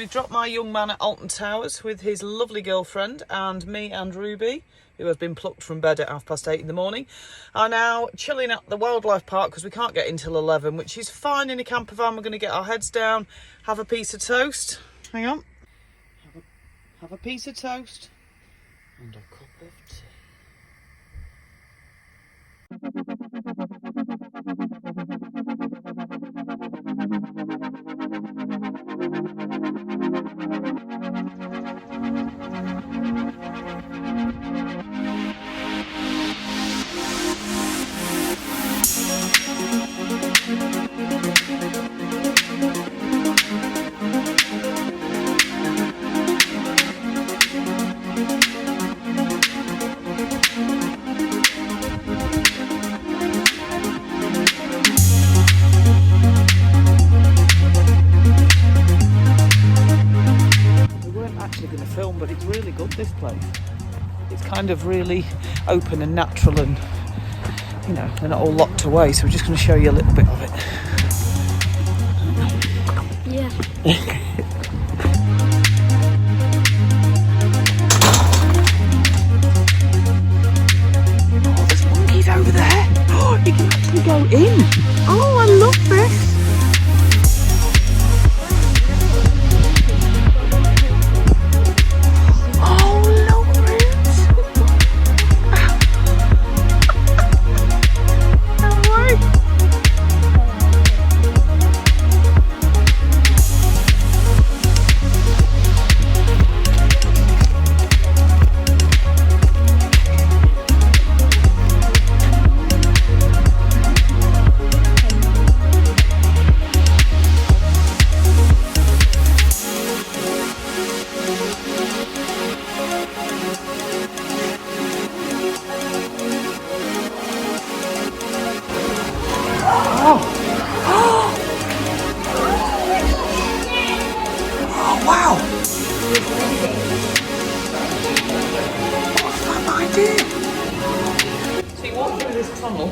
we've dropped my young man at Alton Towers with his lovely girlfriend, and me and Ruby, who has been plucked from bed at 8:30 in the morning, are now chilling at the wildlife park because we can't get in till 11, which is fine in a camper van. We're going to get our heads down, have a piece of toast. Hang on. Have a piece of toast and a cup of tea. Film, but it's really good, this place. It's kind of really open and natural, and you know, they're not all locked away, so we're just going to show you a little bit of it. Yeah. Oh, there's monkeys over there. Oh, you can actually go in. Oh, I love this. Wow! What's that idea? So you walk through this tunnel,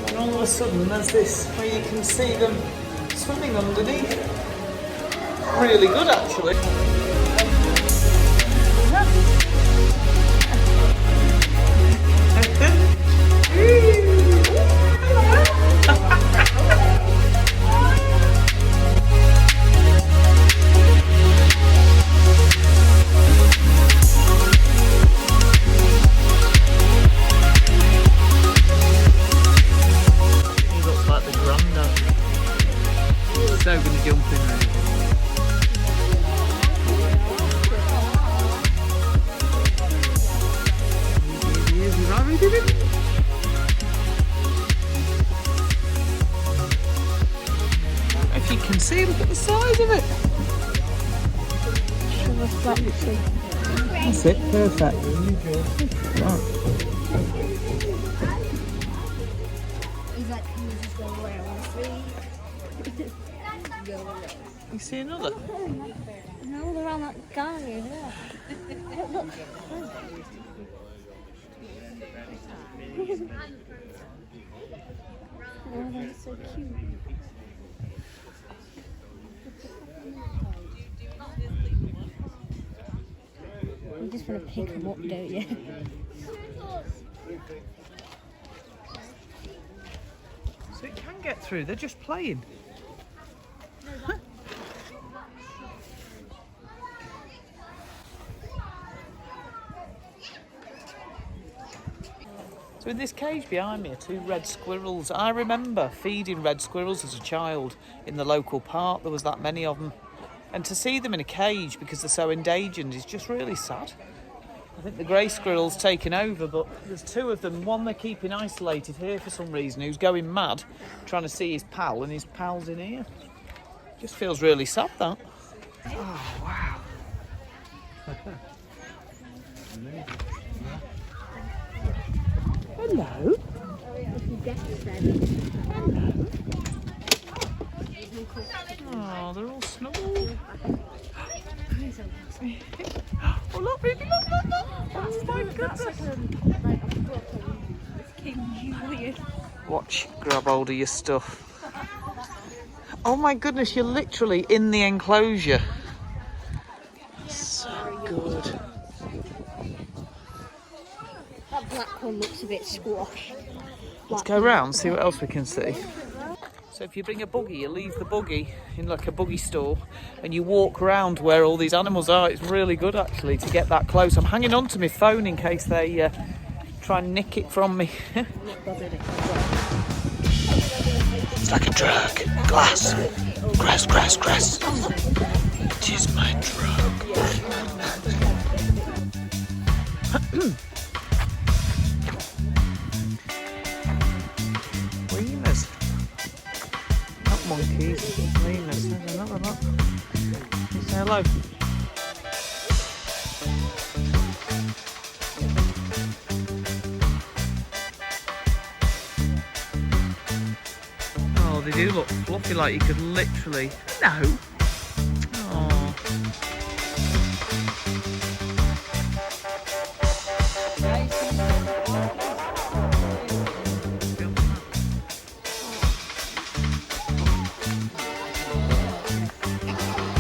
and all of a sudden there's this where you can see them swimming underneath. Really good, actually. So going to jump in there. If you can see, look at the size of it. That's it, perfect. Right. You see another? No, they're on that guy over there. Look. Oh, they're so cute. You just want to pick them up, don't you? So it can get through, they're just playing. So in this cage behind me are two red squirrels. I remember feeding red squirrels as a child in the local park. There was that many of them. And to see them in a cage because they're so endangered is just really sad. I think the grey squirrel's taken over, but there's two of them. One they're keeping isolated here for some reason, who's going mad trying to see his pal, and his pal's in here. Just feels really sad, that. Oh, wow. Hello. Oh, they're all snuggled. Oh, look, baby, look, look, look. Oh, my goodness. King Julian. Watch, grab hold of your stuff. Oh, my goodness, you're literally in the enclosure. So good. That black one looks a bit squashed. Let's go round, see what else we can see. So if you bring a buggy, you leave the buggy in like a buggy store and you walk around where all these animals are. It's really good actually to get that close. I'm hanging on to my phone in case they try and nick it from me. It's like a drug. Glass. Grass. It is my drug. Lemurs. Not monkeys. Lemurs. There's another lot. Say hello. Oh, they do look fluffy, like you could literally... No. Oh.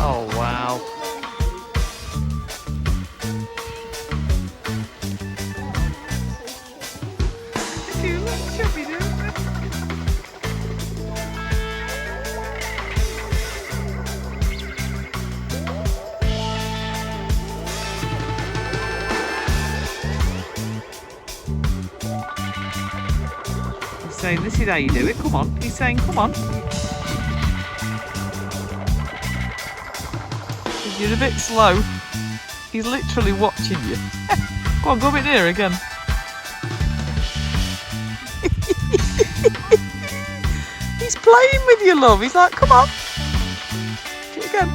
Oh, wow. They do look chubby, don't they? He's saying, this is how you do it, come on. He's saying, come on. You're a bit slow. He's literally watching you. Go on, go a bit nearer again. He's playing with you, love. He's like, come on. Do it again.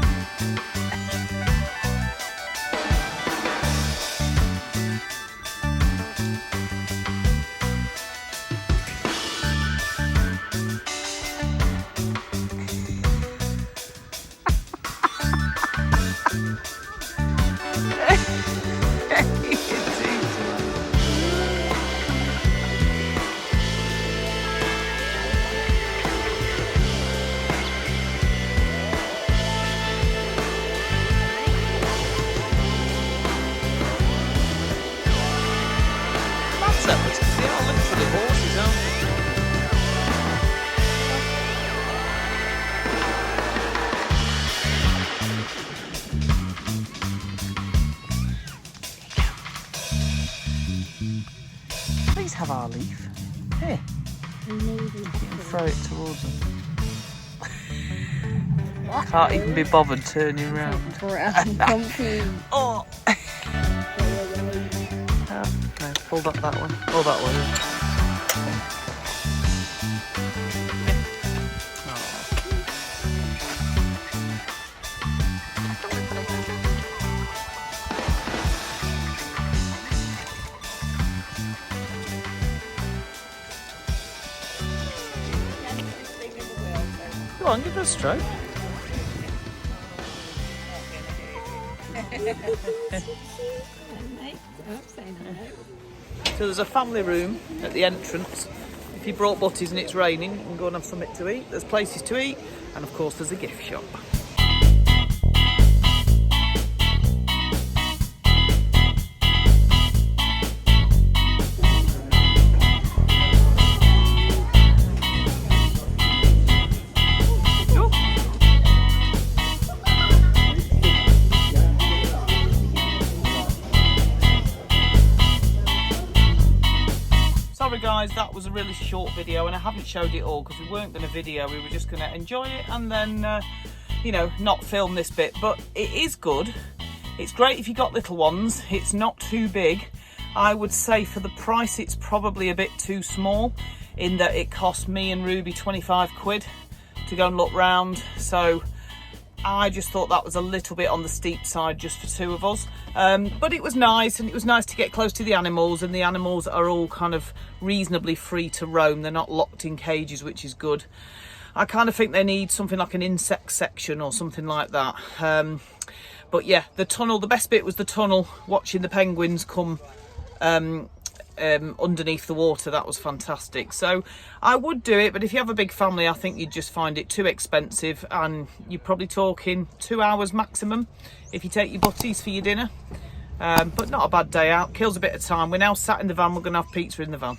They are literally horses, aren't they? Please have our leaf. Here. You can throw it towards them. Can't even be bothered turning round. Oh! No, hold up that one. Oh, that one. Go on, give it a stroke. So there's a family room at the entrance. If you brought butties and it's raining, you can go and have something to eat. There's places to eat, and of course there's a gift shop. Sorry guys, that was a really short video and I haven't showed it all because we weren't going to video, we were just going to enjoy it and then, you know, not film this bit. But it is good. It's great if you got little ones. It's not too big. I would say for the price it's probably a bit too small in that it cost me and Ruby 25 quid to go and look round. So I just thought that was a little bit on the steep side just for two of us. But it was nice, and it was nice to get close to the animals, and the animals are all kind of reasonably free to roam. They're not locked in cages, which is good. I kind of think they need something like an insect section or something like that. But yeah, the tunnel, the best bit was the tunnel, watching the penguins come underneath the water. That was fantastic. So I would do it, but if you have a big family, I think you'd just find it too expensive, and you're probably talking 2 hours maximum if you take your butties for your dinner. But not a bad day out, kills a bit of time. We're now sat in the van, we're going to have pizza in the van.